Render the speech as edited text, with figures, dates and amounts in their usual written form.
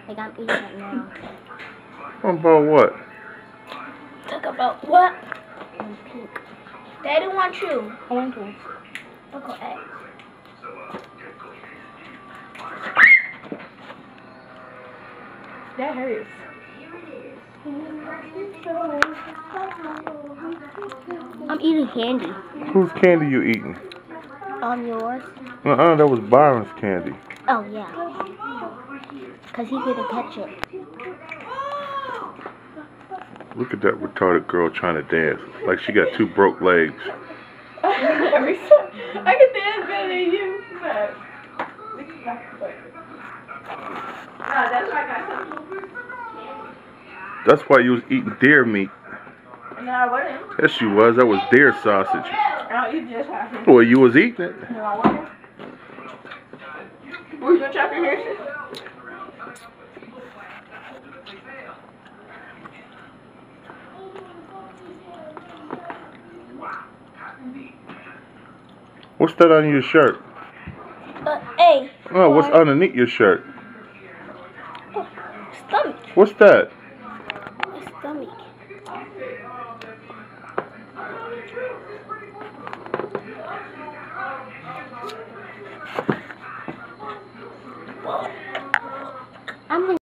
Like I'm eating it now. About what? Talk about what? I'm pink. Daddy wants you. I want to. Uncle Ed. That hurts. I'm eating candy. Whose candy you eating? Yours? That was Byron's candy. Oh, yeah. Because he didn't catch it. Look at that retarded girl trying to dance. Like she got 2 broke legs. I can dance better than you. But... that's why I got some. That's why you was eating deer meat. No, I wasn't. Yes, you was. That was deer sausage. I don't eat this sausage. Well, you was eating it. No, I wasn't. Were you gonna chop your hair? What's that on your shirt? Hey. Oh, what's underneath your shirt? Stomach. What's that? Stomach.